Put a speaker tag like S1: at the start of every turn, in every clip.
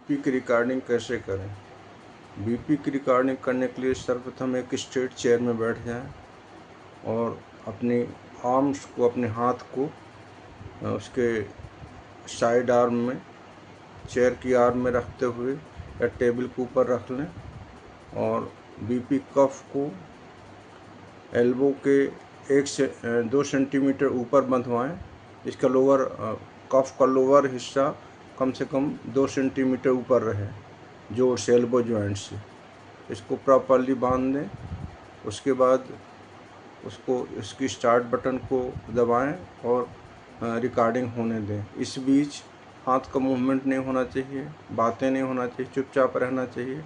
S1: BP की recording कैसे करें? बीपी की रिकॉर्डिंग करने के लिए सर्वप्रथम एक स्ट्रेट चेयर में बैठ जाएं और अपनी आर्म्स को, अपने हाथ को उसके साइड आर्म में, चेयर की आर्म में रखते हुए या टेबल के ऊपर रख लें और बीपी कफ को एल्बो के 1 से 2 सेंटीमीटर ऊपर बंधवाएं। इसका लोअर कफ का लोअर हिस्सा कम से कम 2 सेंटीमीटर ऊपर रहे जोड़ से, एल्बो जॉइंट से। इसको प्रॉपरली बांध दें। उसके बाद उसको, इसकी स्टार्ट बटन को दबाएं और रिकॉर्डिंग होने दें। इस बीच हाथ का मूवमेंट नहीं होना चाहिए, बातें नहीं होना चाहिए, चुपचाप रहना चाहिए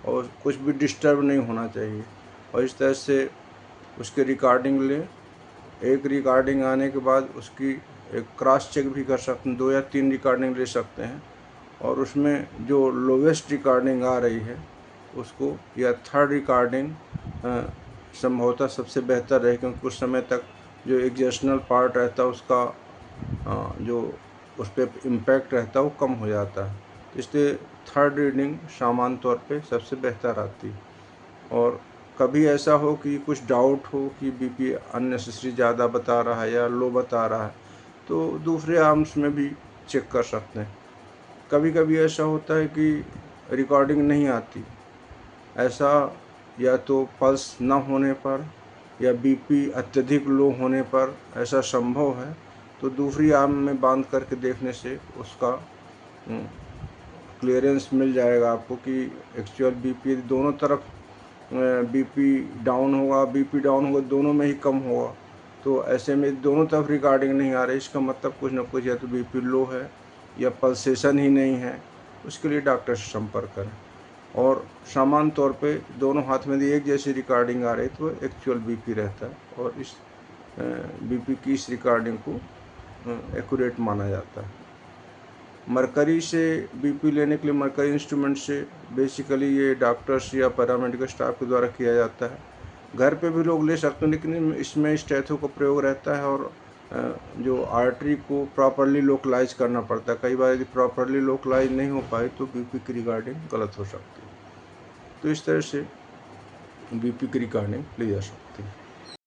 S1: और कुछ भी डिस्टर्ब नहीं होना चाहिए। और इस तरह से उसकी रिकॉर्डिंग लें। एक रिकॉर्डिंग आने के बाद उसकी एक क्रॉस चेक भी कर सकते हैं, 2 या 3 रिकॉर्डिंग ले सकते हैं और उसमें जो लोवेस्ट रिकॉर्डिंग आ रही है उसको, या थर्ड रिकॉर्डिंग संभवतः सबसे बेहतर रहे, क्योंकि कुछ समय तक जो एग्जेशनल पार्ट रहता है उसका जो उस पर इम्पैक्ट रहता है वो कम हो जाता है। इसलिए थर्ड रीडिंग सामान्य तौर पे सबसे बेहतर आती है। और कभी ऐसा हो कि कुछ डाउट हो कि बीपी अननेसेसरी ज़्यादा बता रहा है या लो बता रहा है, तो दूसरे आर्म्स में भी चेक कर सकते हैं। कभी कभी ऐसा होता है कि रिकॉर्डिंग नहीं आती, ऐसा या तो पल्स न होने पर या बीपी अत्यधिक लो होने पर ऐसा संभव है, तो दूसरी आर्म में बांध करके देखने से उसका क्लियरेंस मिल जाएगा आपको कि एक्चुअल बीपी दोनों तरफ बीपी डाउन होगा, दोनों में ही कम होगा। तो ऐसे में दोनों तरफ रिकॉर्डिंग नहीं आ रही, इसका मतलब कुछ ना कुछ या तो बीपी लो है या पल्सेशन ही नहीं है। उसके लिए डॉक्टर से संपर्क करें। और सामान्य तौर पे दोनों हाथ में एक जैसी रिकॉर्डिंग आ रही तो एक्चुअल बीपी रहता है और इस बीपी की इस रिकॉर्डिंग को एक्यूरेट माना जाता है। मरकरी से बीपी लेने के लिए मरकरी इंस्ट्रूमेंट से बेसिकली ये डॉक्टर्स या पैरामेडिकल स्टाफ के द्वारा किया जाता है। घर पे भी लोग ले सकते हैं, लेकिन इसमें स्टेथो का प्रयोग रहता है और जो आर्टरी को प्रॉपरली लोकलाइज करना पड़ता है। कई बार यदि प्रॉपरली लोकलाइज नहीं हो पाए तो बीपी की रिकॉर्डिंग गलत हो सकती है। तो इस तरह से बीपी की रिकॉर्डिंग ली जा सकती है।